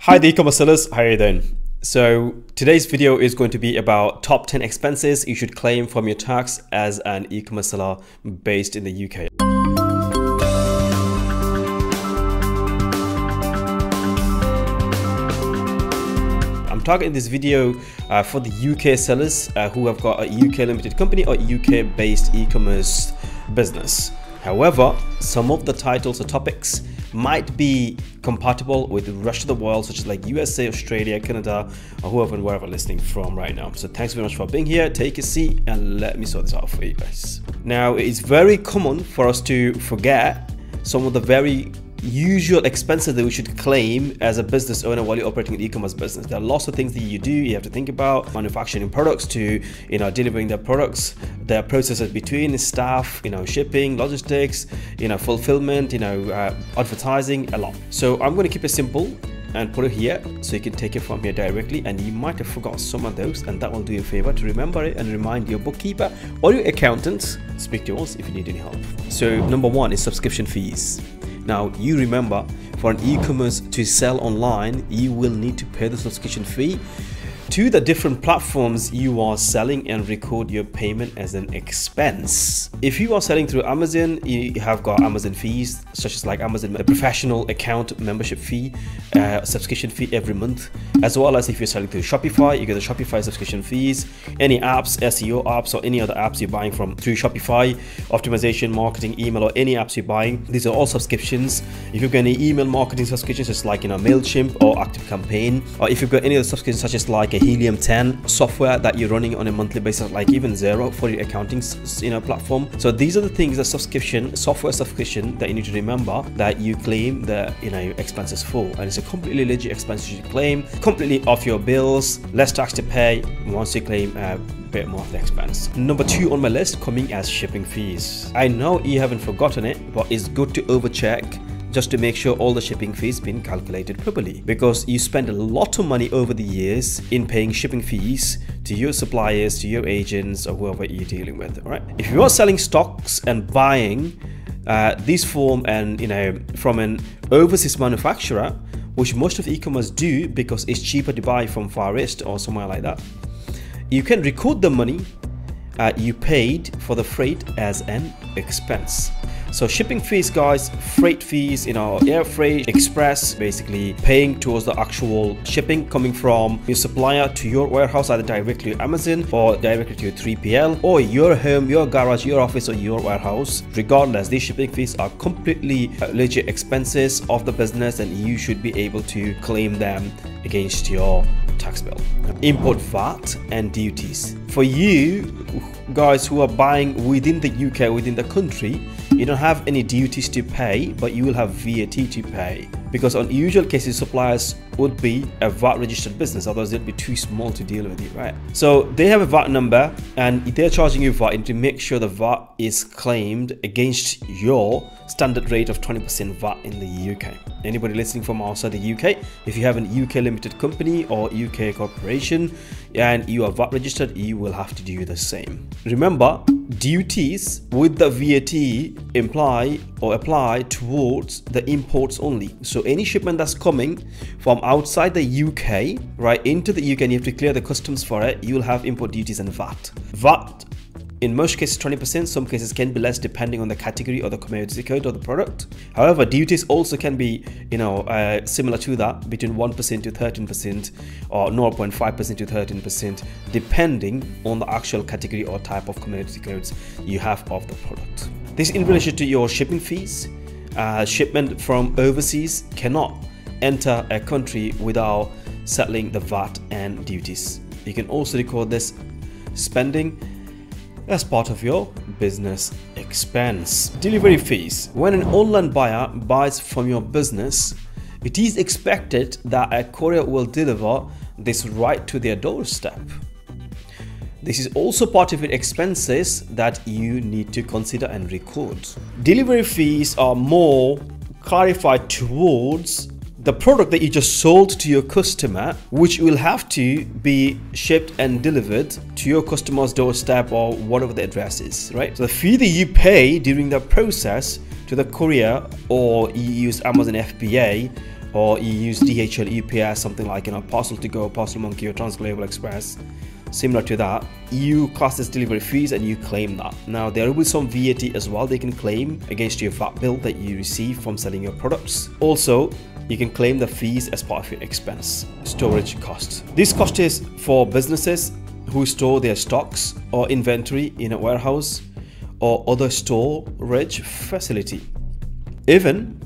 Hi the e-commerce sellers, how are you doing? So today's video is going to be about top 10 expenses you should claim from your tax as an e-commerce seller based in the UK. I'm targeting this video for the UK sellers who have got a UK limited company or UK based e-commerce business. However, some of the titles or topics might be compatible with the rest of the world, such as like USA, Australia, Canada, or whoever and wherever listening from right now. So thanks very much for being here. Take a seat and let me sort this out for you guys. Now, it's very common for us to forget some of the very usual expenses that we should claim as a business owner while you're operating an e-commerce business. There are lots of things that you have to think about, manufacturing products to delivering their products, their processes between staff, shipping, logistics, fulfillment, advertising, a lot. So I'm going to keep it simple and put it here so you can take it from here directly, and you might have forgot some of those, and that will do you a favor to remember it and remind your bookkeeper or your accountant. Speak to us if you need any help. So number one is subscription fees. Now, you remember, for an e-commerce to sell online, you will need to pay the subscription fee to the different platforms you are selling and record your payment as an expense. If you are selling through Amazon, you have got Amazon fees, such as like Amazon professional account membership fee, subscription fee every month, as well as if you're selling through Shopify, you get the Shopify subscription fees, any apps, SEO apps, or any other apps you're buying from through Shopify, optimization, marketing, email, or any apps you're buying. These are all subscriptions. If you've got any email marketing subscriptions, just like MailChimp or ActiveCampaign, or if you've got any other subscriptions such as like a Helium 10 software that you're running on a monthly basis, like even Xero for your accounting platform. So these are the things, the software subscription that you need to remember that you claim the expenses for, and it's a completely legit expense you should claim, completely off your bills, less tax to pay once you claim a bit more of the expense. Number two on my list, coming as shipping fees. I know you haven't forgotten it, but it's good to overcheck just to make sure all the shipping fees been calculated properly, because you spend a lot of money over the years in paying shipping fees to your suppliers, to your agents, or whoever you're dealing with. All right, if you are selling stocks and buying these from an overseas manufacturer, which most of e-commerce do because it's cheaper to buy from Far East or somewhere like that, you can record the money you paid for the freight as an expense. So shipping fees, guys, freight fees, air freight, express, basically paying towards the actual shipping coming from your supplier to your warehouse, either directly to Amazon or directly to your 3PL or your home, your garage, your office, or your warehouse. Regardless, these shipping fees are completely legit expenses of the business, and you should be able to claim them against your tax bill. Import VAT and duties. For you guys who are buying within the UK, within the country, you don't have any duties to pay, but you will have VAT to pay, because on usual cases suppliers would be a VAT registered business, otherwise they'd be too small to deal with it, right? So they have a VAT number and they're charging you VAT, and to make sure the VAT is claimed against your standard rate of 20% VAT in the UK. Anybody listening from outside the UK, if you have an UK limited company or UK corporation and you are VAT registered, you will have to do the same. Remember, duties with the VAT apply towards the imports only. So any shipment that's coming from outside the UK right into the UK and you have to clear the customs for it, you will have import duties and VAT. VAT in most cases 20%, some cases can be less depending on the category or the commodity code of the product. However, duties also can be similar to that, between 1% to 13% or 0.5% to 13%, depending on the actual category or type of commodity codes you have of the product. This in relation to your shipping fees. Shipment from overseas cannot enter a country without settling the VAT and duties. You can also record this spending as part of your business expense. Delivery fees. When an online buyer buys from your business, it is expected that a courier will deliver this right to their doorstep. This is also part of your expenses that you need to consider and record. Delivery fees are more clarified towards the product that you just sold to your customer, which will have to be shipped and delivered to your customer's doorstep or whatever the address is, right? So the fee that you pay during the process to the courier, or you use Amazon FBA, or you use DHL, UPS, something like, you know, Parcel to Go, Parcel Monkey, or Transglobal Express, similar to that, you class as delivery fees and you claim that. Now there will be some VAT as well they can claim against your VAT bill that you receive from selling your products. Also, you can claim the fees as part of your expense. Storage cost. This cost is for businesses who store their stocks or inventory in a warehouse or other storage facility. Even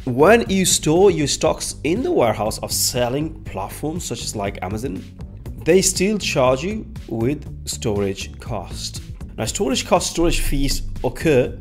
when you store your stocks in the warehouse of selling platforms such as like Amazon, they still charge you with storage cost. Now storage fees occur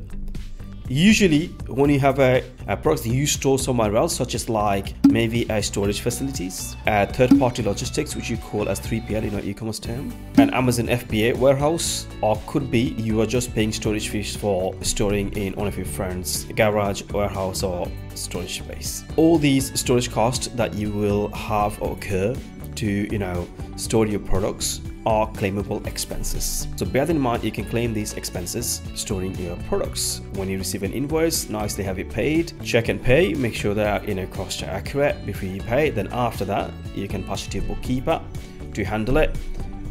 usually when you have a product that you store somewhere else, such as like maybe a storage facilities, third-party logistics, which you call as 3PL in our e-commerce term, an Amazon FBA warehouse, or could be you are just paying storage fees for storing in one of your friends' garage, warehouse, or storage space. All these storage costs that you will have occur to, you know, store your products are claimable expenses. So bear in mind, you can claim these expenses storing your products. When you receive an invoice, nicely have it paid, check and pay, make sure that, you know, costs are accurate before you pay. Then after that, you can pass it to your bookkeeper to handle it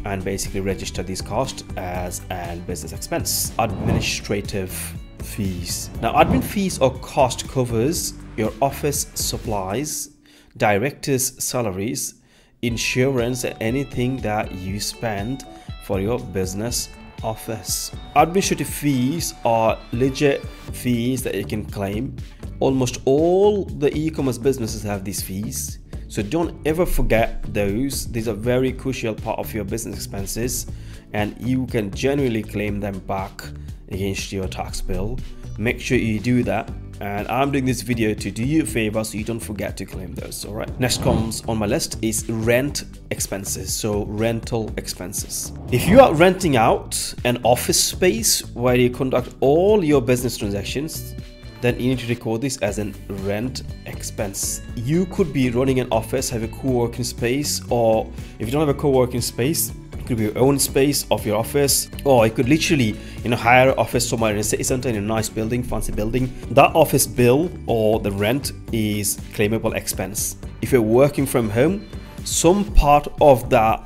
and basically register these costs as a business expense. Administrative fees. Now admin fees or cost covers your office supplies, directors' salaries, insurance, and anything that you spend for your business office. Administrative fees are legit fees that you can claim. Almost all the e-commerce businesses have these fees, so don't ever forget those. These are very crucial part of your business expenses, and you can genuinely claim them back against your tax bill. Make sure you do that, and I'm doing this video to do you a favor so you don't forget to claim those. All right, next comes on my list is rent expenses. So rental expenses. If you are renting out an office space where you conduct all your business transactions, then you need to record this as a rent expense. You could be running an office, have a co-working space, or if you don't have a co-working space, it could be your own space of your office, or you could literally, you know, hire an office somewhere in a city center in a nice building, fancy building. That office bill or the rent is claimable expense. If you're working from home, some part of that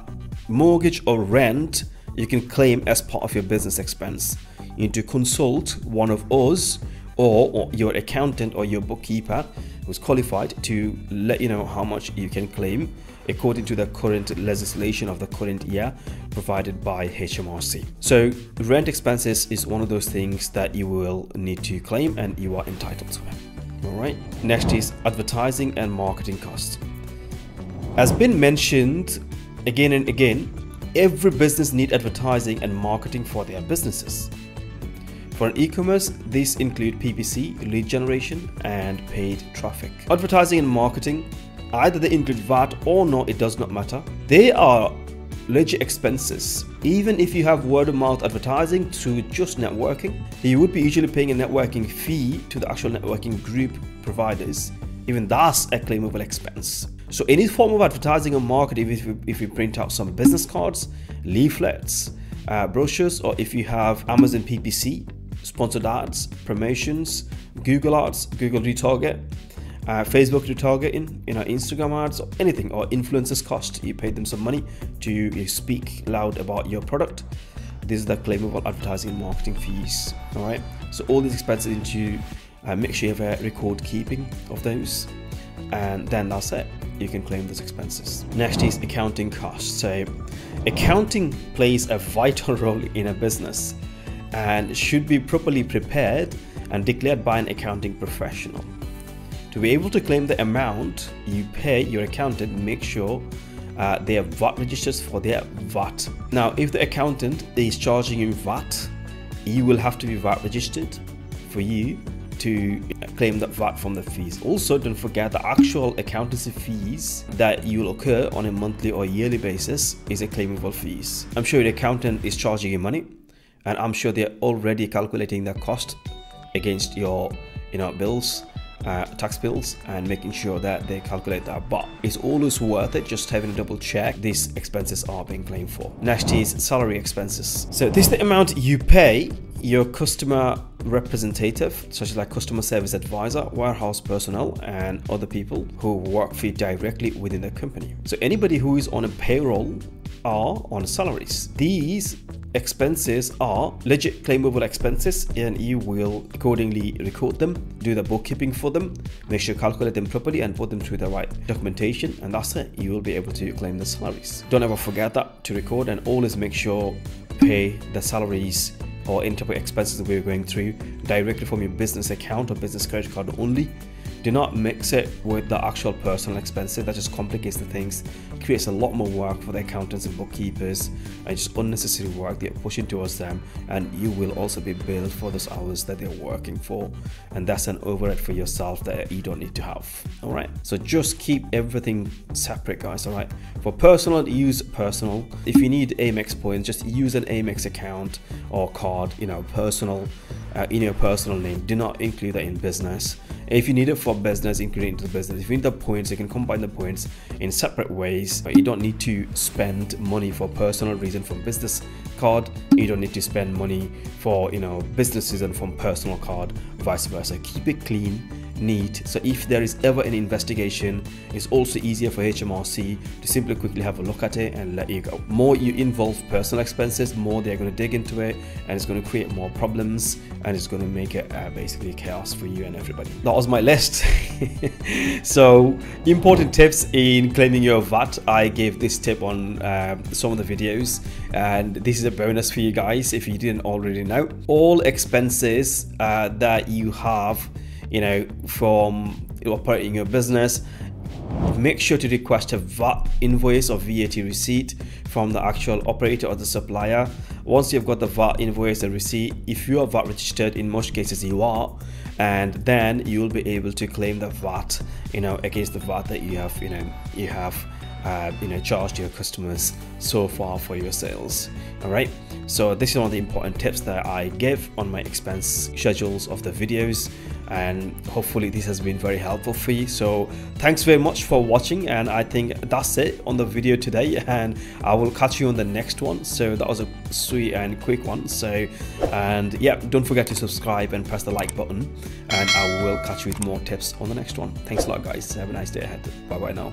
mortgage or rent you can claim as part of your business expense. You need to consult one of us or your accountant or your bookkeeper who's qualified to let you know how much you can claim according to the current legislation of the current year provided by HMRC. So rent expenses is one of those things that you will need to claim and you are entitled to it. All right. Next is advertising and marketing costs. As been mentioned again and again, every business needs advertising and marketing for their businesses. For an e-commerce, these include PPC, lead generation, and paid traffic. Advertising and marketing, either they include VAT or not, it does not matter. They are legit expenses. Even if you have word of mouth advertising through just networking, you would be usually paying a networking fee to the actual networking group providers. Even that's a claimable expense. So any form of advertising or marketing, if you print out some business cards, leaflets, brochures, or if you have Amazon PPC, sponsored ads, promotions, Google ads, Google retarget, Facebook retargeting, you know, Instagram ads, or anything, or influencers cost, you pay them some money to speak loud about your product. This is the claimable advertising and marketing fees. All right, so all these expenses into make sure you have a record keeping of those, and then that's it, you can claim those expenses. Next is accounting costs. So accounting plays a vital role in a business and should be properly prepared and declared by an accounting professional. To be able to claim the amount you pay your accountant, make sure they have VAT registers for their VAT. Now, if the accountant is charging you VAT, you will have to be VAT registered for you to claim that VAT from the fees. Also, don't forget the actual accountancy fees that you will occur on a monthly or yearly basis is a claimable fees. I'm sure the accountant is charging you money, and I'm sure they're already calculating the cost against your, you know, bills, tax bills, and making sure that they calculate that. But it's always worth it just having a double check these expenses are being claimed for. Next is salary expenses. So this is the amount you pay your customer representative, such as like customer service advisor, warehouse personnel, and other people who work for you directly within the company. So anybody who is on a payroll are on salaries. These expenses are legit claimable expenses, and you will accordingly record them, do the bookkeeping for them, make sure you calculate them properly and put them through the right documentation, and that's it. You will be able to claim the salaries. Don't ever forget that to record, and always make sure pay the salaries or any type of expenses that we're going through directly from your business account or business credit card only. Do not mix it with the actual personal expenses. That just complicates the things, creates a lot more work for the accountants and bookkeepers, and just unnecessary work they're pushing towards them, and you will also be billed for those hours that they're working for, and that's an overhead for yourself that you don't need to have. All right, so just keep everything separate, guys. All right, for personal, use personal. If you need Amex points, just use an Amex account or card, personal, in your personal name. Do not include that in business. If you need it for business, include it into the business. If you need the points, you can combine the points in separate ways. But you don't need to spend money for personal reason from business card. You don't need to spend money for business reason from personal card, vice versa. Keep it clean, neat, so if there is ever an investigation, it's also easier for HMRC to simply quickly have a look at it and let you go. More you involve personal expenses, more they're going to dig into it, and it's going to create more problems, and it's going to make it basically chaos for you and everybody. That was my list. So important tips in claiming your VAT. I gave this tip on some of the videos, and this is a bonus for you guys if you didn't already know. All expenses that you have from operating your business, make sure to request a VAT invoice or VAT receipt from the actual operator or the supplier. Once you've got the VAT invoice and receipt, if you are VAT registered, in most cases you are, and then you will be able to claim the VAT against the VAT that you have charged your customers so far for your sales. All right, so this is one of the important tips that I give on my expense schedules of the videos, and hopefully this has been very helpful for you. So thanks very much for watching, and I think that's it on the video today, and I will catch you on the next one. So that was a sweet and quick one. And yeah, don't forget to subscribe and press the like button, and I will catch you with more tips on the next one. Thanks a lot, guys. Have a nice day ahead. Bye bye now.